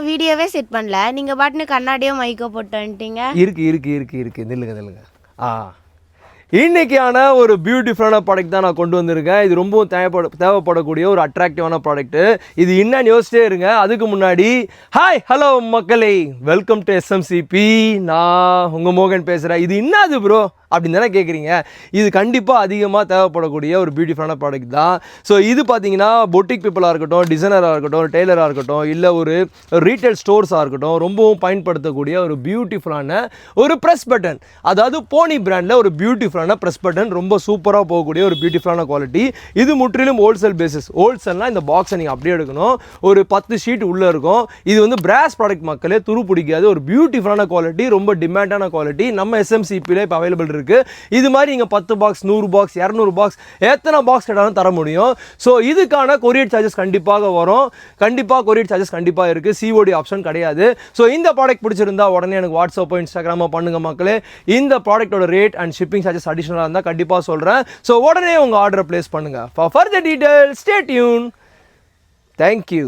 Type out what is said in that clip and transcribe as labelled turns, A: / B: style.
A: வீடியோவே செட் பண்ணல, நீங்க பாட்டுன்னு கண்ணாடியோ மைக்கோ போட்டு வந்துட்டீங்க.
B: இருக்கு நில்லுங்க. இன்னைக்கான ஒரு பியூட்டிஃபுல்லான ப்ராடக்ட் தான் நான் கொண்டு வந்திருக்கேன். இது ரொம்பவும் தேவைப்படக்கூடிய ஒரு அட்ராக்டிவான ப்ராடக்ட்டு. இது என்னன்னு யோசிச்சிட்டே இருங்க. அதுக்கு முன்னாடி ஹாய் ஹலோ மக்களே, வெல்கம் டு எஸ்எம்சிபி. நான் உங்கள் மோகன் பேசுகிறேன். இது என்னது ப்ரோ அப்படின்னு தானே கேட்குறீங்க. இது கண்டிப்பாக அதிகமாக தேவைப்படக்கூடிய ஒரு பியூட்டிஃபுல்லான ப்ராடக்ட் தான். ஸோ இது பார்த்தீங்கன்னா பொட்டிக் பீப்புளாக இருக்கட்டும், டிசைனராக இருக்கட்டும், டெய்லராக இருக்கட்டும், இல்லை ஒரு ரீட்டைல் ஸ்டோர்ஸாக இருக்கட்டும், ரொம்பவும் பயன்படுத்தக்கூடிய ஒரு பியூட்டிஃபுல்லான ஒரு ப்ரெஸ் பட்டன். அதாவது போனி பிராண்டில் ஒரு பியூட்டிஃபுல்லான ப்ரெஸ் பட்டன், ரொம்ப சூப்பராக போகக்கூடிய ஒரு பியூட்டிஃபுல்லான குவாலிட்டி. இது முற்றிலும் ஹோல்சேல் பேசிஸ். ஹோல்சேல்னால் இந்த பாக்ஸை நீங்கள் அப்படியே எடுக்கணும். ஒரு 10 ஷீட் உள்ளே இருக்கும். இது வந்து பிராஸ் ப்ராடக்ட், மக்களே துரு பிடிக்காது. ஒரு பியூட்டிஃபுல்லான குவாலிட்டி, ரொம்ப டிமாண்டான குவாலிட்டி. நம்ம எஸ்எம்சிபியில் இப்போ அவைலபிள் இருக்கு. இது மாதிரி நீங்க 10 பாக்ஸ், 100 பாக்ஸ், 200 பாக்ஸ், எத்தனை பாக்ஸ் கேட்டாலும் தர முடியும். ஸோ இதுக்கான கொரியர் சார்ஜஸ் கண்டிப்பாக வரும். கொரியர் சார்ஜஸ் கண்டிப்பாக இருக்கு. சிஓடி ஆப்ஷன் கிடையாது. ஸோ இந்த ப்ராடக்ட் பிடிச்சிருந்தா உடனே எனக்கு வாட்ஸ்அப்போ இன்ஸ்டாகிராமோ பண்ணுங்க மக்களே. இந்த ப்ராடக்டோட ரேட் அண்ட் ஷிப்பிங் சார்ஜஸ் அடிஷனலாக இருந்தால் கண்டிப்பாக சொல்றேன். ஸோ உடனே உங்க ஆர்டரை பிளேஸ் பண்ணுங்க. For further details stay tune. Thank you.